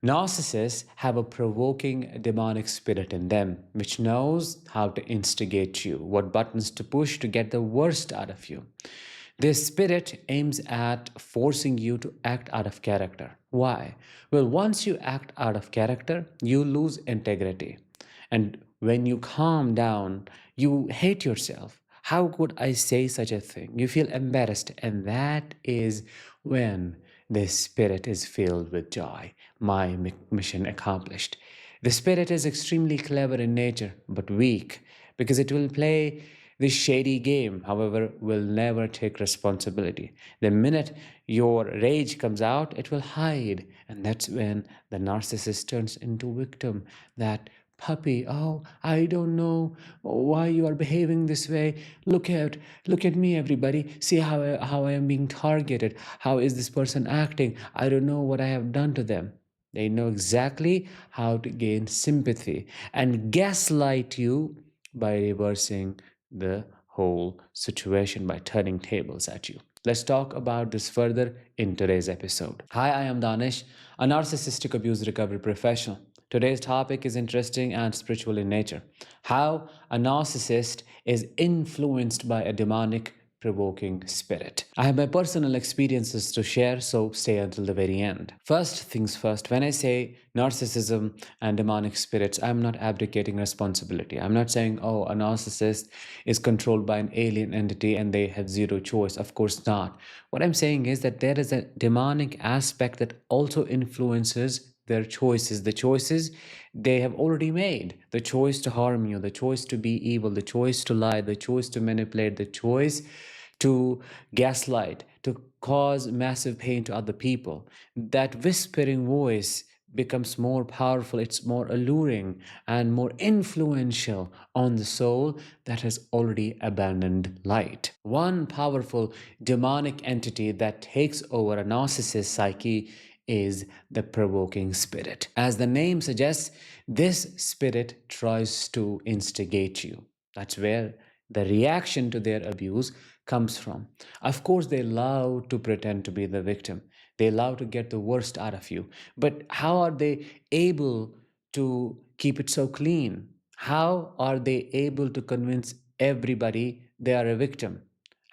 Narcissists have a provoking demonic spirit in them, which knows how to instigate you, what buttons to push to get the worst out of you. This spirit aims at forcing you to act out of character. Why? Well, once you act out of character, you lose integrity. And when you calm down, you hate yourself. How could I say such a thing? You feel embarrassed, and that is when the spirit is filled with joy. My mission accomplished. The spirit is extremely clever in nature, but weak because it will play this shady game, however, will never take responsibility. The minute your rage comes out, it will hide. And that's when the narcissist turns into victim. That puppy, oh, I don't know why you are behaving this way. Look at me, everybody. See how I am being targeted. How is this person acting? I don't know what I have done to them. They know exactly how to gain sympathy and gaslight you by reversing the whole situation, by turning tables at you. Let's talk about this further in today's episode. Hi, I am Danish, a narcissistic abuse recovery professional. Today's topic is interesting and spiritual in nature. How a narcissist is influenced by a demonic provoking spirit. I have my personal experiences to share, so stay until the very end. First things first, when I say narcissism and demonic spirits, I'm not abdicating responsibility. I'm not saying, oh, a narcissist is controlled by an alien entity and they have zero choice. Of course not. What I'm saying is that there is a demonic aspect that also influences their choices, the choices they have already made, the choice to harm you, the choice to be evil, the choice to lie, the choice to manipulate, the choice to gaslight, to cause massive pain to other people. That whispering voice becomes more powerful, it's more alluring and more influential on the soul that has already abandoned light. One powerful demonic entity that takes over a narcissist's psyche is the provoking spirit. As the name suggests, this spirit tries to instigate you. That's where the reaction to their abuse comes from. Of course, they love to pretend to be the victim. They love to get the worst out of you. But how are they able to keep it so clean? How are they able to convince everybody they are a victim?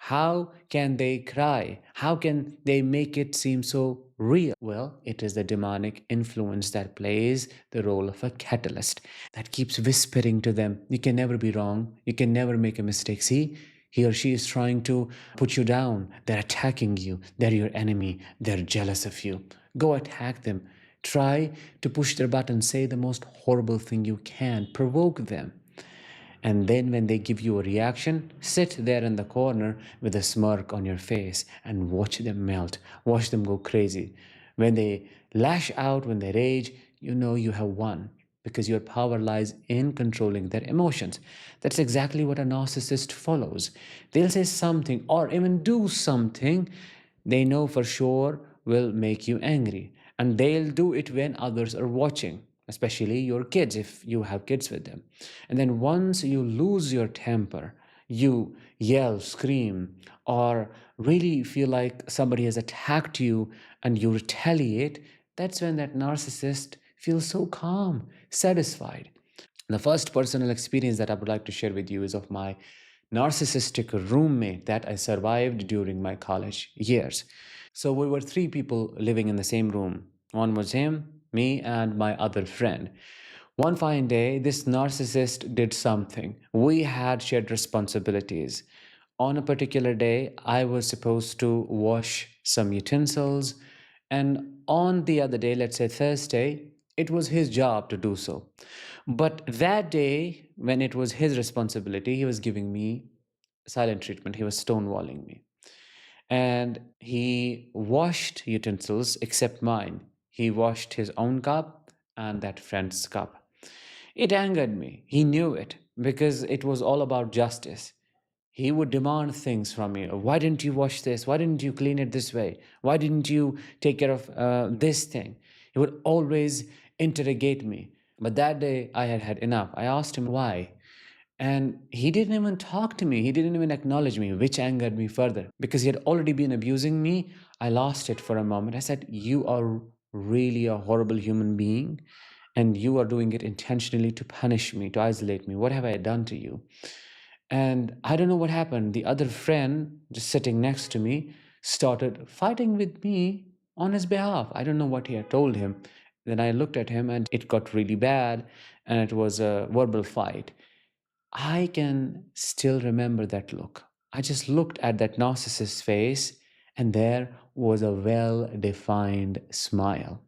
How can they cry? How can they make it seem so real? Well, it is the demonic influence that plays the role of a catalyst that keeps whispering to them, you can never be wrong, you can never make a mistake. See, he or she is trying to put you down. They're attacking you. They're your enemy. They're jealous of you. Go attack them. Try to push their button. Say the most horrible thing you can. Provoke them. And then when they give you a reaction, sit there in the corner with a smirk on your face and watch them melt, watch them go crazy. When they lash out, when they rage, you know you have won because your power lies in controlling their emotions. That's exactly what a narcissist follows. They'll say something or even do something they know for sure will make you angry. And they'll do it when others are watching, especially your kids, if you have kids with them. And then once you lose your temper, you yell, scream, or really feel like somebody has attacked you and you retaliate, that's when that narcissist feels so calm, satisfied. The first personal experience that I would like to share with you is of my narcissistic roommate that I survived during my college years. So we were three people living in the same room. One was him, me, and my other friend. One fine day, this narcissist did something. We had shared responsibilities. On a particular day, I was supposed to wash some utensils, and on the other day, let's say Thursday, it was his job to do so. But that day, when it was his responsibility, he was giving me silent treatment. He was stonewalling me. And he washed utensils except mine. He washed his own cup and that friend's cup. It angered me. He knew it because it was all about justice. He would demand things from me. Why didn't you wash this? Why didn't you clean it this way? Why didn't you take care of this thing? He would always interrogate me. But that day I had had enough. I asked him why. And he didn't even talk to me. He didn't even acknowledge me, which angered me further because he had already been abusing me. I lost it for a moment. I said, you are really a horrible human being, and you are doing it intentionally to punish me, to isolate me. What have I done to you? And I don't know what happened. The other friend, just sitting next to me, started fighting with me on his behalf. I don't know what he had told him. Then I looked at him and it got really bad, and it was a verbal fight. I can still remember that look. I just looked at that narcissist's face, and there was a well defined smile.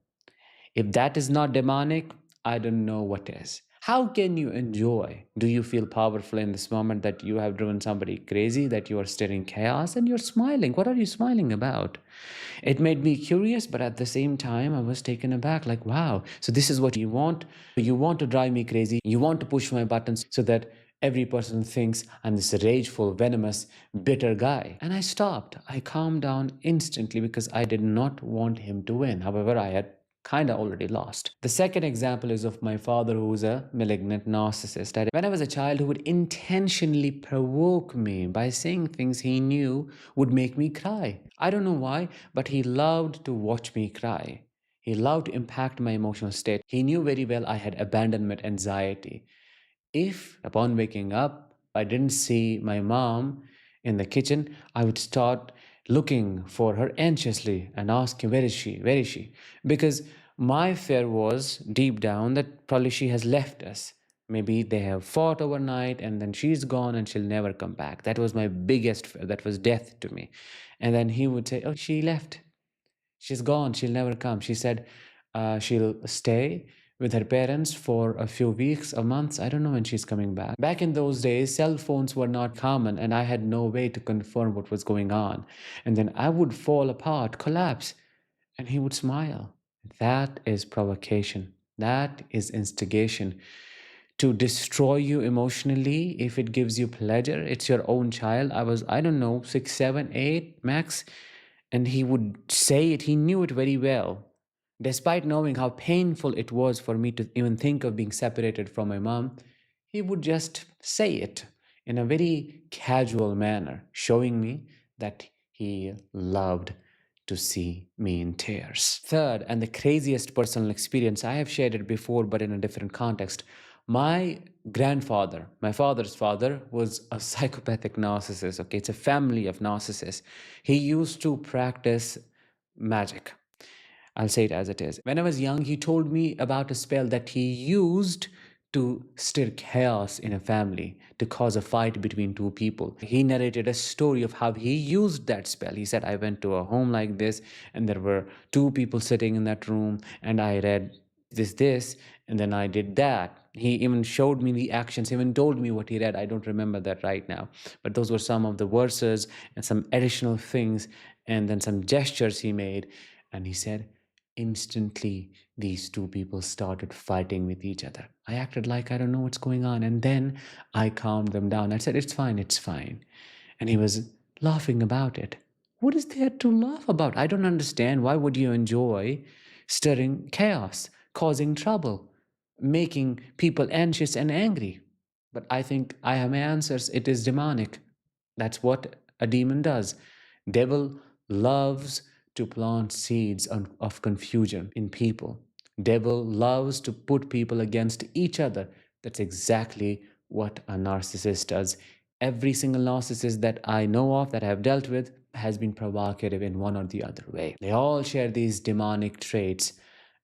If that is not demonic, I don't know what is. How can you enjoy? Do you feel powerful in this moment that you have driven somebody crazy, that you are stirring chaos and you're smiling? What are you smiling about? It made me curious, but at the same time, I was taken aback like, wow, so this is what you want? You want to drive me crazy. You want to push my buttons so that every person thinks I'm this rageful, venomous, bitter guy. And I stopped. I calmed down instantly because I did not want him to win. However, I had kind of already lost. The second example is of my father, who's a malignant narcissist. When I was a child, who would intentionally provoke me by saying things he knew would make me cry. I don't know why, but he loved to watch me cry. He loved to impact my emotional state. He knew very well I had abandonment anxiety. If upon waking up, I didn't see my mom in the kitchen, I would start looking for her anxiously and asking, where is she? Where is she? Because my fear was deep down that probably she has left us. Maybe they have fought overnight and then she's gone and she'll never come back. That was my biggest fear. That was death to me. And then he would say, oh, she left. She's gone. She'll never come. She said she'll stay with her parents for a few weeks or months. I don't know when she's coming back. Back in those days, cell phones were not common, and I had no way to confirm what was going on. And then I would fall apart, collapse, and he would smile. That is provocation. That is instigation to destroy you emotionally. If it gives you pleasure, it's your own child. I was, I don't know, 6, 7, 8 max, and he would say it. He knew it very well. Despite knowing how painful it was for me to even think of being separated from my mom, he would just say it in a very casual manner, showing me that he loved to see me in tears. Third, and the craziest personal experience, I have shared it before, but in a different context. My grandfather, my father's father, was a psychopathic narcissist. Okay, it's a family of narcissists. He used to practice magic. I'll say it as it is. When I was young, he told me about a spell that he used to stir chaos in a family, to cause a fight between two people. He narrated a story of how he used that spell. He said, I went to a home like this, and there were two people sitting in that room, and I read this, and then I did that. He even showed me the actions, even told me what he read. I don't remember that right now. But those were some of the verses and some additional things, and then some gestures he made. And he said, instantly, these two people started fighting with each other. I acted like I don't know what's going on. And then I calmed them down. I said, it's fine, it's fine. And he was laughing about it. What is there to laugh about? I don't understand. Why would you enjoy stirring chaos, causing trouble, making people anxious and angry? But I think I have my answers. It is demonic. That's what a demon does. Devil loves to plant seeds of confusion in people. Devil loves to put people against each other. That's exactly what a narcissist does. Every single narcissist that I know of, that I have dealt with, has been provocative in one or the other way. They all share these demonic traits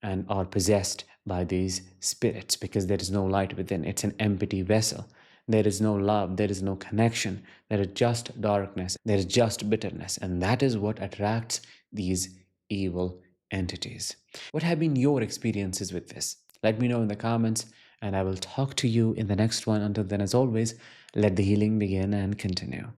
and are possessed by these spirits because there is no light within. It's an empty vessel. There is no love, there is no connection, there is just darkness, there is just bitterness, and that is what attracts these evil entities. What have been your experiences with this? Let me know in the comments, and I will talk to you in the next one. Until then, as always, let the healing begin and continue.